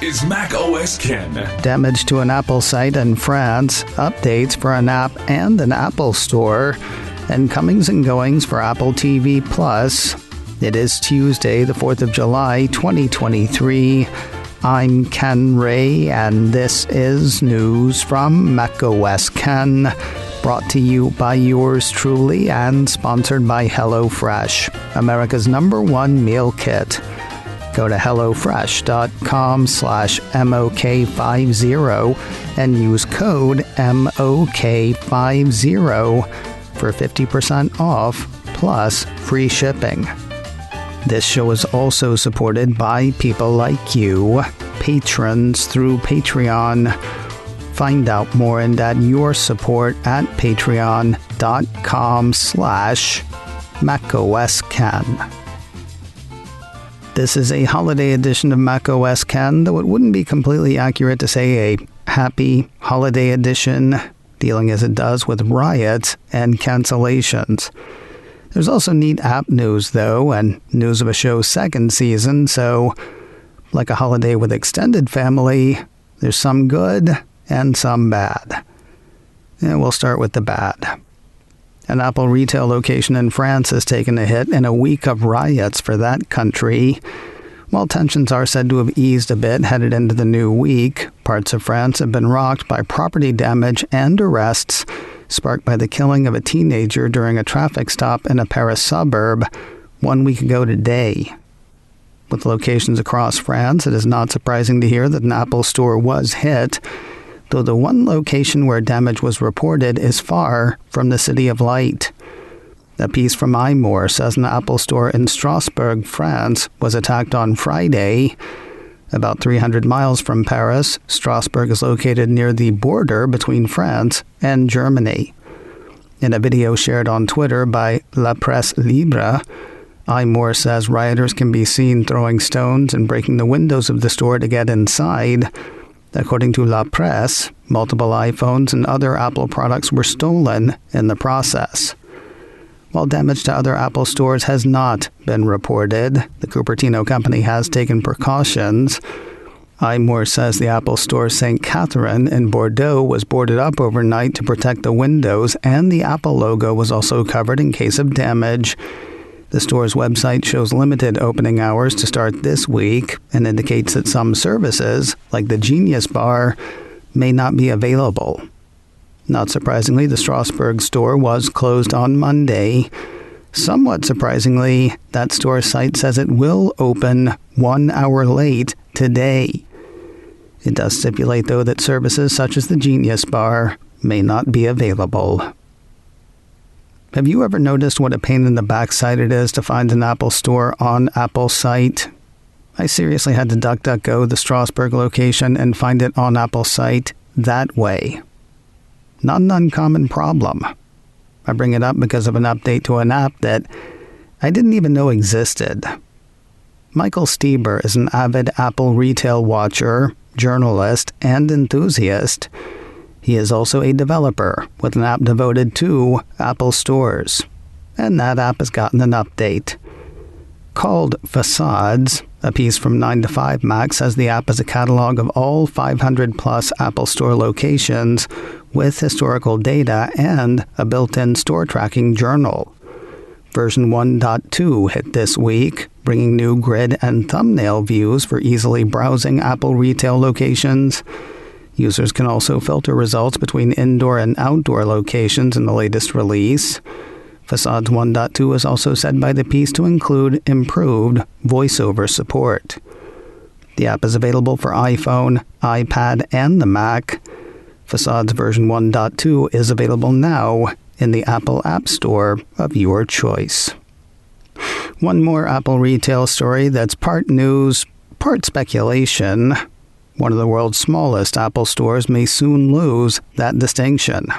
This is Mac OS Ken. Damage to an Apple site in France, updates for an app and an Apple store, and comings and goings for Apple TV Plus. It is Tuesday, the 4th of July, 2023. I'm Ken Ray, and this is news from Mac OS Ken, brought to you by yours truly and sponsored by HelloFresh, America's #1 meal kit. Go to hellofresh.com/MOK50 and use code MOK50 for 50% off plus free shipping. This show is also supported by people like you, patrons through Patreon. Find out more and add your support at patreon.com/MacOSCan. This is a holiday edition of Mac OS Ken, though it wouldn't be completely accurate to say a happy holiday edition, dealing as it does with riots and cancellations. There's also neat app news, though, and news of a show's second season, so like a holiday with extended family, there's some good and some bad. And we'll start with the bad. An Apple retail location in France has taken a hit in a week of riots for that country. While tensions are said to have eased a bit headed into the new week, parts of France have been rocked by property damage and arrests sparked by the killing of a teenager during a traffic stop in a Paris suburb 1 week ago today. With locations across France, it is not surprising to hear that an Apple store was hit, though the one location where damage was reported is far from the City of Light. A piece from iMore says an Apple store in Strasbourg, France, was attacked on Friday. About 300 miles from Paris, Strasbourg is located near the border between France and Germany. In a video shared on Twitter by La Presse Libre, iMore says rioters can be seen throwing stones and breaking the windows of the store to get inside. According to La Presse, multiple iPhones and other Apple products were stolen in the process. While damage to other Apple stores has not been reported, the Cupertino company has taken precautions. iMore says the Apple store St. Catherine in Bordeaux was boarded up overnight to protect the windows, and the Apple logo was also covered in case of damage. The store's website shows limited opening hours to start this week and indicates that some services, like the Genius Bar, may not be available. Not surprisingly, the Strasbourg store was closed on Monday. Somewhat surprisingly, that store site says it will open 1 hour late today. It does stipulate, though, that services such as the Genius Bar may not be available. Have you ever noticed what a pain in the backside it is to find an Apple store on Apple's site? I seriously had to DuckDuckGo the Strasbourg location and find it on Apple's site that way. Not an uncommon problem. I bring it up because of an update to an app that I didn't even know existed. Michael Steeber is an avid Apple retail watcher, journalist, and enthusiast. He is also a developer with an app devoted to Apple stores. And that app has gotten an update. Called Facades, a piece from 9 to 5 Mac says the app is a catalog of all 500-plus Apple Store locations with historical data and a built-in store tracking journal. Version 1.2 hit this week, bringing new grid and thumbnail views for easily browsing Apple retail locations. Users can also filter results between indoor and outdoor locations in the latest release. Facades 1.2 is also said by the piece to include improved voiceover support. The app is available for iPhone, iPad, and the Mac. Facades version 1.2 is available now in the Apple App Store of your choice. One more Apple retail story that's part news, part speculation. One of the world's smallest Apple stores may soon lose that distinction.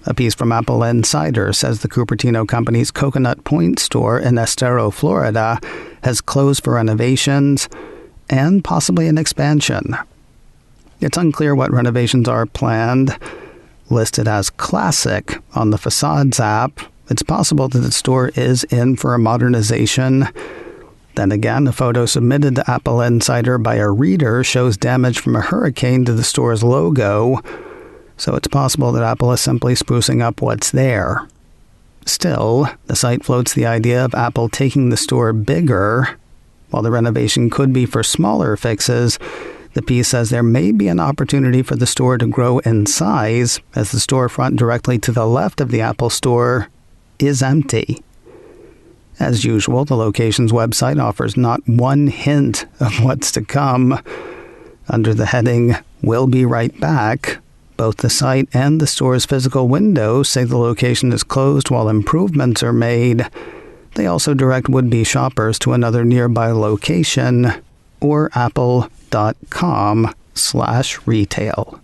A piece from Apple Insider says the Cupertino company's Coconut Point store in Estero, Florida, has closed for renovations and possibly an expansion. It's unclear what renovations are planned. Listed as classic on the Facades app, it's possible that the store is in for a modernization. Then again, a photo submitted to Apple Insider by a reader shows damage from a hurricane to the store's logo, so it's possible that Apple is simply sprucing up what's there. Still, the site floats the idea of Apple taking the store bigger. While the renovation could be for smaller fixes, the piece says there may be an opportunity for the store to grow in size, as the storefront directly to the left of the Apple Store is empty. As usual, the location's website offers not one hint of what's to come. Under the heading, "We'll be right back," both the site and the store's physical windows say the location is closed while improvements are made. They also direct would-be shoppers to another nearby location, or apple.com/retail.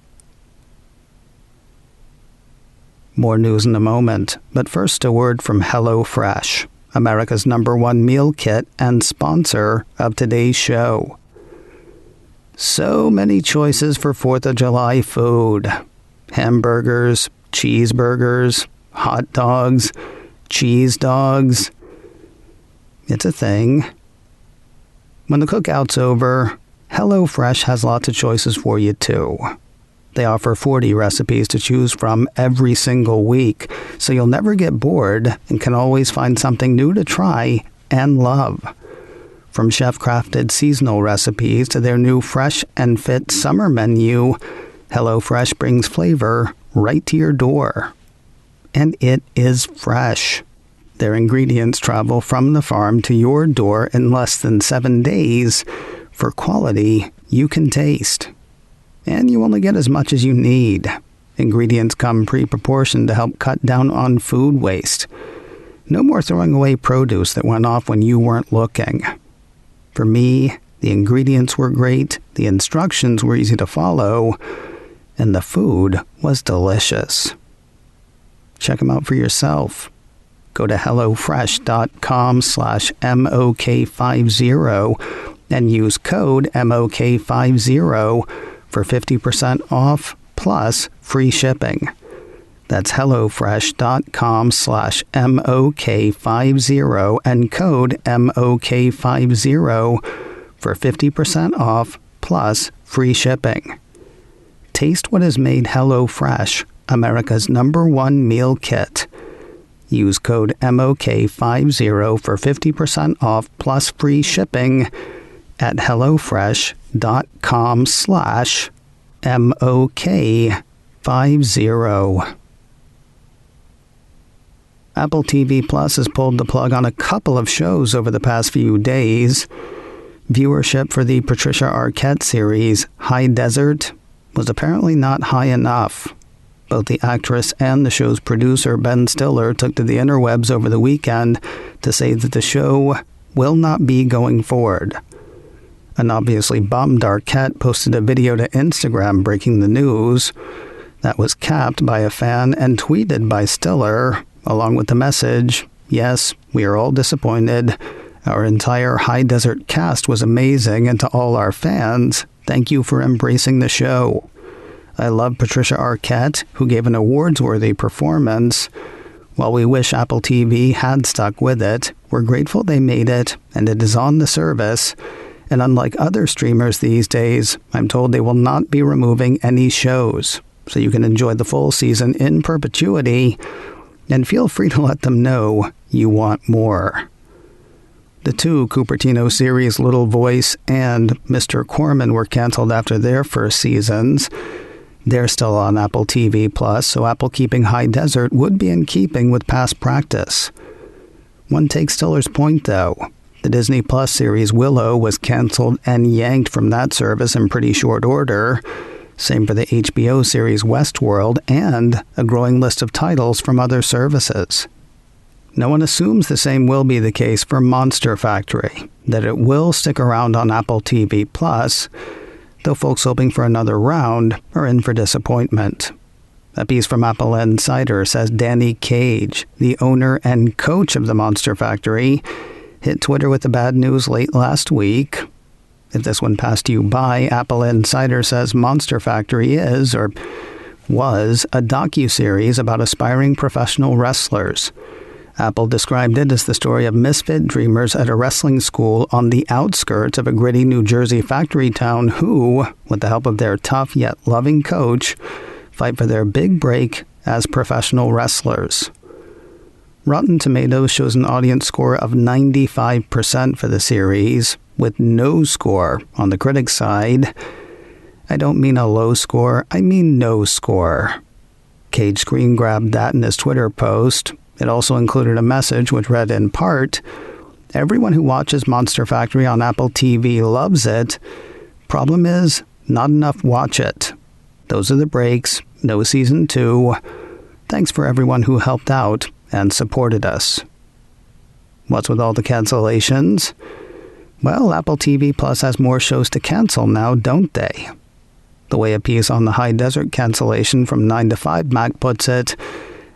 More news in a moment, but first a word from HelloFresh, America's #1 meal kit and sponsor of today's show. So many choices for 4th of July food. Hamburgers, cheeseburgers, hot dogs, cheese dogs. It's a thing. When the cookout's over, HelloFresh has lots of choices for you too. They offer 40 recipes to choose from every single week, so you'll never get bored and can always find something new to try and love. From chef-crafted seasonal recipes to their new fresh and fit summer menu, HelloFresh brings flavor right to your door. And it is fresh. Their ingredients travel from the farm to your door in less than 7 days for quality you can taste. And you only get as much as you need. Ingredients come pre-proportioned to help cut down on food waste. No more throwing away produce that went off when you weren't looking. For me, the ingredients were great, the instructions were easy to follow, and the food was delicious. Check them out for yourself. Go to hellofresh.com/MOK50 and use code MOK50 for 50% off plus free shipping. That's hellofresh.com/MOK50 and code MOK50 for 50% off plus free shipping. Taste what has made HelloFresh America's #1 meal kit. Use code MOK50 for 50% off plus free shipping at hellofresh.com/MOK50. Apple TV Plus has pulled the plug on a couple of shows over the past few days. Viewership for the Patricia Arquette series, High Desert, was apparently not high enough. Both the actress and the show's producer, Ben Stiller, took to the interwebs over the weekend to say that the show will not be going forward. An obviously bummed Arquette posted a video to Instagram breaking the news. That was capped by a fan and tweeted by Stiller, along with the message, "Yes, we are all disappointed. Our entire High Desert cast was amazing, and to all our fans, thank you for embracing the show. I love Patricia Arquette, who gave an awards-worthy performance. While we wish Apple TV had stuck with it, we're grateful they made it, and it is on the service. And unlike other streamers these days, I'm told they will not be removing any shows, so you can enjoy the full season in perpetuity, and feel free to let them know you want more." The two Cupertino series, Little Voice and Mr. Corman, were canceled after their first seasons. They're still on Apple TV Plus, so Apple keeping High Desert would be in keeping with past practice. One takes Stiller's point, though. The Disney Plus series Willow was canceled and yanked from that service in pretty short order. Same for the HBO series Westworld and a growing list of titles from other services. No one assumes the same will be the case for Monster Factory, that it will stick around on Apple TV Plus, though folks hoping for another round are in for disappointment. A piece from Apple Insider says Danny Cage, the owner and coach of the Monster Factory, hit Twitter with the bad news late last week. If this one passed you by, Apple Insider says Monster Factory is, or was, a docuseries about aspiring professional wrestlers. Apple described it as the story of misfit dreamers at a wrestling school on the outskirts of a gritty New Jersey factory town who, with the help of their tough yet loving coach, fight for their big break as professional wrestlers. Rotten Tomatoes shows an audience score of 95% for the series, with no score on the critics' side. I don't mean a low score, I mean no score. Cage screen grabbed that in his Twitter post. It also included a message which read in part, "Everyone who watches Monster Factory on Apple TV loves it. Problem is, not enough watch it. Those are the breaks. No season 2. Thanks for everyone who helped out and supported us." What's with all the cancellations? Well, Apple TV Plus has more shows to cancel now, don't they? The way a piece on the High Desert cancellation from 9 to 5 Mac puts it,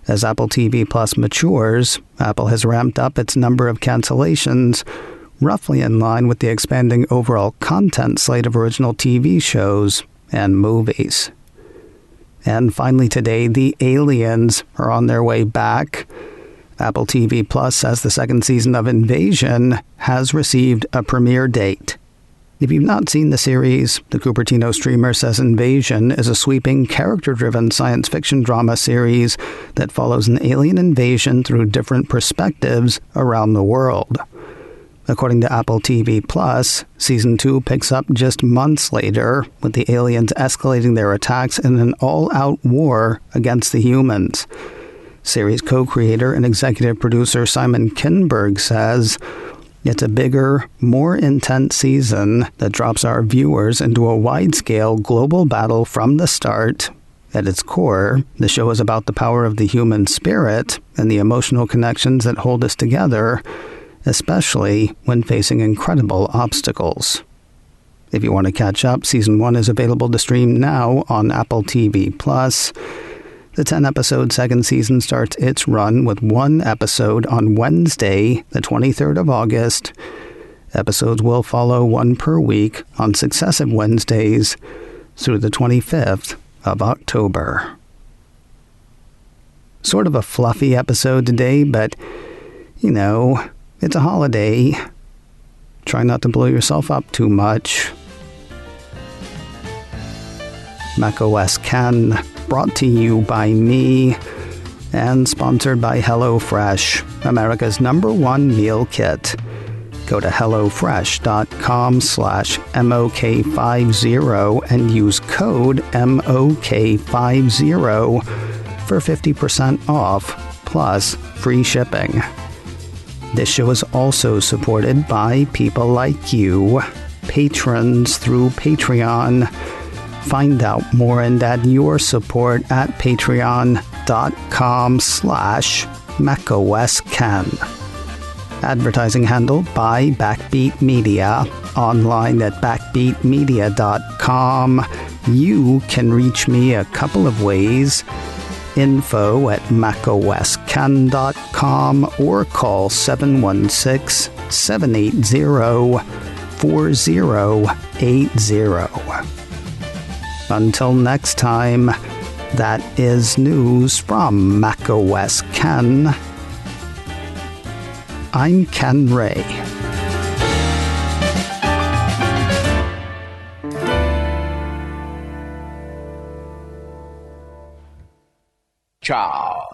as Apple TV Plus matures, Apple has ramped up its number of cancellations, roughly in line with the expanding overall content slate of original TV shows and movies. And finally today, the Aliens are on their way back. Apple TV Plus says the second season of Invasion has received a premiere date. If you've not seen the series, the Cupertino streamer says Invasion is a sweeping, character-driven science fiction drama series that follows an alien invasion through different perspectives around the world. According to Apple TV Plus, Season 2 picks up just months later, with the aliens escalating their attacks in an all-out war against the humans. Series co-creator and executive producer Simon Kinberg says, "It's a bigger, more intense season that drops our viewers into a wide-scale global battle from the start. At its core, the show is about the power of the human spirit and the emotional connections that hold us together, especially when facing incredible obstacles." If you want to catch up, Season 1 is available to stream now on Apple TV+. The 10-episode second season starts its run with one episode on Wednesday, the 23rd of August. Episodes will follow one per week on successive Wednesdays through the 25th of October. Sort of a fluffy episode today, but, it's a holiday. Try not to blow yourself up too much. macOS Can, brought to you by me and sponsored by HelloFresh, America's #1 meal kit. Go to hellofresh.com/MOK50 and use code MOK50 for 50% off plus free shipping. This show is also supported by people like you, patrons through Patreon. Find out more and add your support at patreon.com/macOScan. Advertising handled by Backbeat Media. Online at backbeatmedia.com. You can reach me a couple of ways. info@macoscan.com or call 716-780-4080. Until next time, that is news from macOS Ken. I'm Ken Ray. Ciao.